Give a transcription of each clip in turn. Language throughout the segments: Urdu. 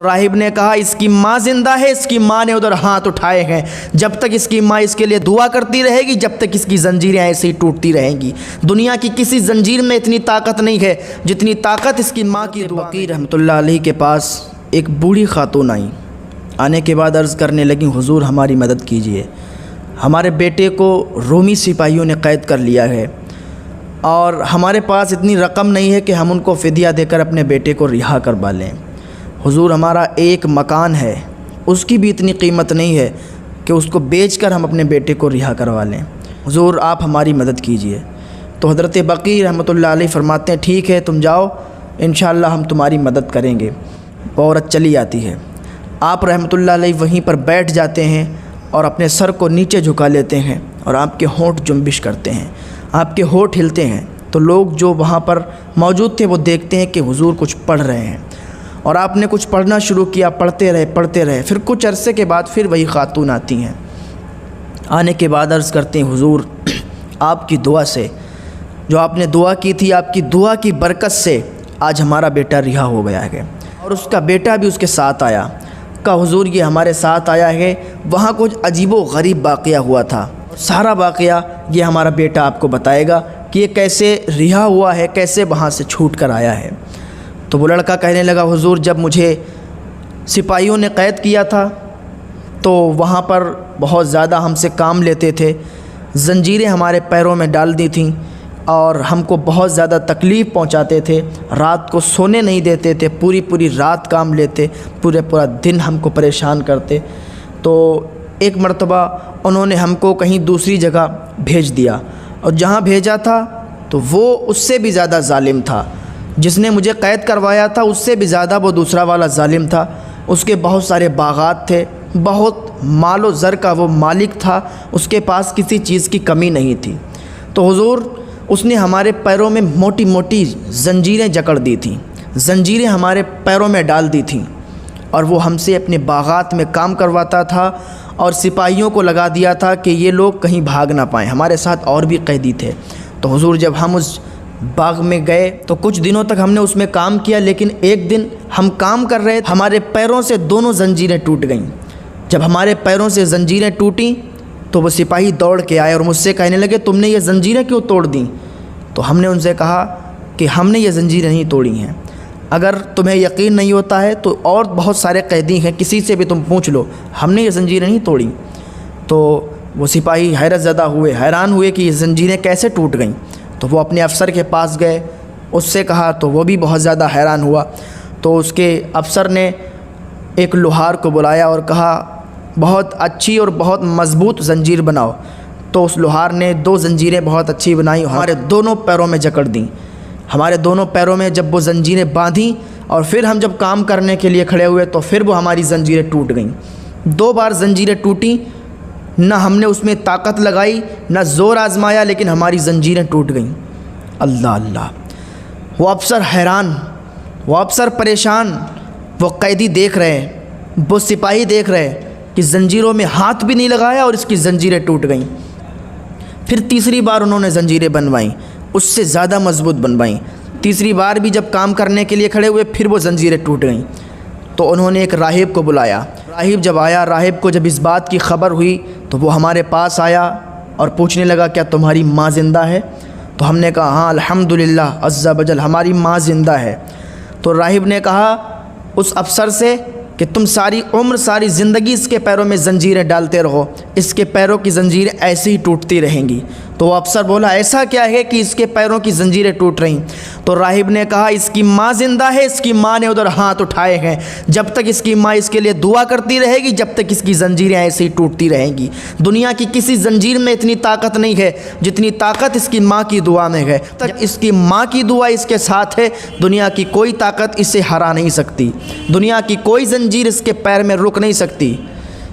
راہب نے کہا اس کی ماں زندہ ہے، اس کی ماں نے ادھر ہاتھ اٹھائے ہیں، جب تک اس کی ماں اس کے لیے دعا کرتی رہے گی جب تک اس کی زنجیریں ایسے ہی ٹوٹتی رہیں گی۔ دنیا کی کسی زنجیر میں اتنی طاقت نہیں ہے جتنی طاقت اس کی ماں کی دعا۔ بقی رحمۃ اللہ علیہ کے پاس ایک بوڑھی خاتون آئیں، آنے کے بعد عرض کرنے لگیں حضور ہماری مدد کیجئے، ہمارے بیٹے کو رومی سپاہیوں نے قید کر لیا ہے اور ہمارے پاس اتنی رقم نہیں ہے کہ ہم ان کو فدیہ دے کر اپنے بیٹے کو رہا کروا لیں۔ حضور ہمارا ایک مکان ہے، اس کی بھی اتنی قیمت نہیں ہے کہ اس کو بیچ کر ہم اپنے بیٹے کو رہا کروا لیں، حضور آپ ہماری مدد کیجئے۔ تو حضرت بقی رحمۃ اللہ علیہ فرماتے ہیں ٹھیک ہے تم جاؤ، انشاءاللہ ہم تمہاری مدد کریں گے۔ وہ عورت چلی آتی ہے، آپ رحمۃ اللہ علیہ وہیں پر بیٹھ جاتے ہیں اور اپنے سر کو نیچے جھکا لیتے ہیں اور آپ کے ہونٹ جنبش کرتے ہیں، آپ کے ہونٹ ہلتے ہیں۔ تو لوگ جو وہاں پر موجود تھے وہ دیکھتے ہیں کہ حضور کچھ پڑھ رہے ہیں اور آپ نے کچھ پڑھنا شروع کیا، پڑھتے رہے۔ پھر کچھ عرصے کے بعد پھر وہی خاتون آتی ہیں، آنے کے بعد عرض کرتے ہیں حضور آپ کی دعا سے، جو آپ نے دعا کی تھی آپ کی دعا کی برکت سے آج ہمارا بیٹا رہا ہو گیا ہے، اور اس کا بیٹا بھی اس کے ساتھ آیا۔ کہا حضور یہ ہمارے ساتھ آیا ہے، وہاں کچھ عجیب و غریب واقعہ ہوا تھا، سارا واقعہ یہ ہمارا بیٹا آپ کو بتائے گا کہ یہ کیسے رہا ہوا ہے، کیسے وہاں سے چھوٹ کر آیا ہے۔ تو وہ لڑکا کہنے لگا حضور جب مجھے سپاہیوں نے قید کیا تھا تو وہاں پر بہت زیادہ ہم سے کام لیتے تھے، زنجیریں ہمارے پیروں میں ڈال دی تھیں اور ہم کو بہت زیادہ تکلیف پہنچاتے تھے، رات کو سونے نہیں دیتے تھے، پوری رات کام لیتے، پورا دن ہم کو پریشان کرتے۔ تو ایک مرتبہ انہوں نے ہم کو کہیں دوسری جگہ بھیج دیا، اور جہاں بھیجا تھا تو وہ اس سے بھی زیادہ ظالم تھا، جس نے مجھے قید کروایا تھا اس سے بھی زیادہ وہ دوسرا والا ظالم تھا۔ اس کے بہت سارے باغات تھے، بہت مال و زر کا وہ مالک تھا، اس کے پاس کسی چیز کی کمی نہیں تھی۔ تو حضور اس نے ہمارے پیروں میں موٹی موٹی زنجیریں جکڑ دی تھیں، زنجیریں ہمارے پیروں میں ڈال دی تھیں، اور وہ ہم سے اپنے باغات میں کام کرواتا تھا اور سپاہیوں کو لگا دیا تھا کہ یہ لوگ کہیں بھاگ نہ پائیں۔ ہمارے ساتھ اور بھی قیدی تھے۔ تو حضور جب ہم اس باغ میں گئے تو کچھ دنوں تک ہم نے اس میں کام کیا، لیکن ایک دن ہم کام کر رہے تھے، ہمارے پیروں سے دونوں زنجیریں ٹوٹ گئیں۔ جب ہمارے پیروں سے زنجیریں ٹوٹیں تو وہ سپاہی دوڑ کے آئے اور مجھ سے کہنے لگے تم نے یہ زنجیریں کیوں توڑ دیں؟ تو ہم نے ان سے کہا کہ ہم نے یہ زنجیریں نہیں توڑی ہیں، اگر تمہیں یقین نہیں ہوتا ہے تو اور بہت سارے قیدی ہیں، کسی سے بھی تم پوچھ لو، ہم نے یہ زنجیریں نہیں توڑیں۔ تو وہ سپاہی حیرت زدہ ہوئے، حیران ہوئے کہ یہ زنجیریں کیسے ٹوٹ گئیں۔ تو وہ اپنے افسر کے پاس گئے، اس سے کہا تو وہ بھی بہت زیادہ حیران ہوا۔ تو اس کے افسر نے ایک لوہار کو بلایا اور کہا بہت اچھی اور بہت مضبوط زنجیر بناؤ۔ تو اس لوہار نے 2 زنجیریں بہت اچھی بنائیں، ہمارے دونوں پیروں میں جکڑ دیں۔ ہمارے دونوں پیروں میں جب وہ زنجیریں باندھیں اور پھر ہم جب کام کرنے کے لیے کھڑے ہوئے تو پھر وہ ہماری زنجیریں ٹوٹ گئیں۔ 2 بار زنجیریں ٹوٹیں، نہ ہم نے اس میں طاقت لگائی نہ زور آزمایا، لیکن ہماری زنجیریں ٹوٹ گئیں۔ اللہ اللہ! وہ افسر حیران، وہ افسر پریشان، وہ قیدی دیکھ رہے ہیں، وہ سپاہی دیکھ رہے ہیں کہ زنجیروں میں ہاتھ بھی نہیں لگایا اور اس کی زنجیریں ٹوٹ گئیں۔ پھر تیسری بار انہوں نے زنجیریں بنوائیں، اس سے زیادہ مضبوط بنوائیں۔ تیسری بار بھی جب کام کرنے کے لیے کھڑے ہوئے پھر وہ زنجیریں ٹوٹ گئیں۔ تو انہوں نے ایک راہب کو بلایا، راہب جب آیا، راہب کو جب اس بات کی خبر ہوئی تو وہ ہمارے پاس آیا اور پوچھنے لگا کیا تمہاری ماں زندہ ہے؟ تو ہم نے کہا ہاں الحمدللہ عز وجل ہماری ماں زندہ ہے۔ تو راہب نے کہا اس افسر سے کہ تم ساری عمر ساری زندگی اس کے پیروں میں زنجیریں ڈالتے رہو، اس کے پیروں کی زنجیریں ایسے ہی ٹوٹتی رہیں گی۔ تو وہ افسر بولا ایسا کیا ہے کہ اس کے پیروں کی زنجیریں ٹوٹ رہیں؟ تو راہب نے کہا اس کی ماں زندہ ہے، اس کی ماں نے ادھر ہاتھ اٹھائے ہیں، جب تک اس کی ماں اس کے لیے دعا کرتی رہے گی جب تک اس کی زنجیریں ایسے ہی ٹوٹتی رہیں گی۔ دنیا کی کسی زنجیر میں اتنی طاقت نہیں ہے جتنی طاقت اس کی ماں کی دعا میں ہے، تک اس کی ماں کی دعا اس کے ساتھ ہے، دنیا کی کوئی طاقت اسے ہرا نہیں سکتی، دنیا کی کوئی زنجیر اس کے پیر میں رک نہیں سکتی۔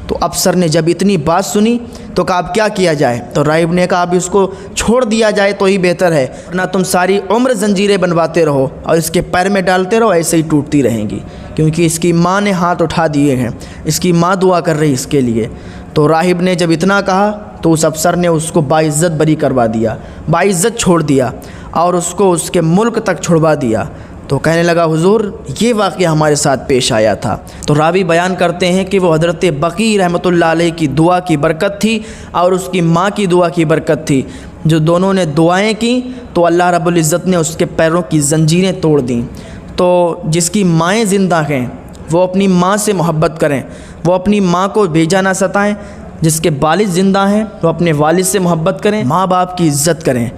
تو افسر نے جب اتنی بات سنی تو کہا اب کیا کیا جائے؟ تو راہب نے کہا اب اس کو چھوڑ دیا جائے تو ہی بہتر ہے، ورنہ تم ساری عمر زنجیریں بنواتے رہو اور اس کے پیر میں ڈالتے رہو، ایسے ہی ٹوٹتی رہیں گی، کیونکہ اس کی ماں نے ہاتھ اٹھا دیے ہیں، اس کی ماں دعا کر رہی اس کے لیے۔ تو راہب نے جب اتنا کہا تو اس افسر نے اس کو باعزت بری کروا دیا، باعزت چھوڑ دیا اور اس کو اس کے ملک تک چھڑوا دیا، تو کہنے لگا حضور یہ واقعہ ہمارے ساتھ پیش آیا تھا۔ تو راوی بیان کرتے ہیں کہ وہ حضرت بقی رحمۃ اللہ علیہ کی دعا کی برکت تھی اور اس کی ماں کی دعا کی برکت تھی، جو دونوں نے دعائیں کیں تو اللہ رب العزت نے اس کے پیروں کی زنجیریں توڑ دیں۔ تو جس کی مائیں زندہ ہیں وہ اپنی ماں سے محبت کریں، وہ اپنی ماں کو بیجا نہ ستائیں۔ جس کے والد زندہ ہیں وہ اپنے والد سے محبت کریں، ماں باپ کی عزت کریں،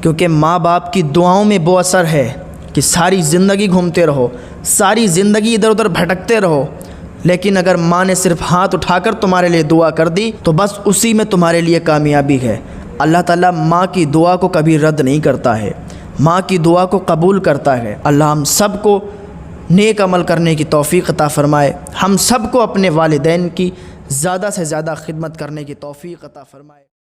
کیونکہ ماں باپ کی دعاؤں میں وہ اثر ہے کہ ساری زندگی گھومتے رہو، ساری زندگی ادھر ادھر بھٹکتے رہو، لیکن اگر ماں نے صرف ہاتھ اٹھا کر تمہارے لیے دعا کر دی تو بس اسی میں تمہارے لیے کامیابی ہے۔ اللہ تعالیٰ ماں کی دعا کو کبھی رد نہیں کرتا ہے، ماں کی دعا کو قبول کرتا ہے۔ اللہ ہم سب کو نیک عمل کرنے کی توفیق عطا فرمائے، ہم سب کو اپنے والدین کی زیادہ سے زیادہ خدمت کرنے کی توفیق عطا فرمائے۔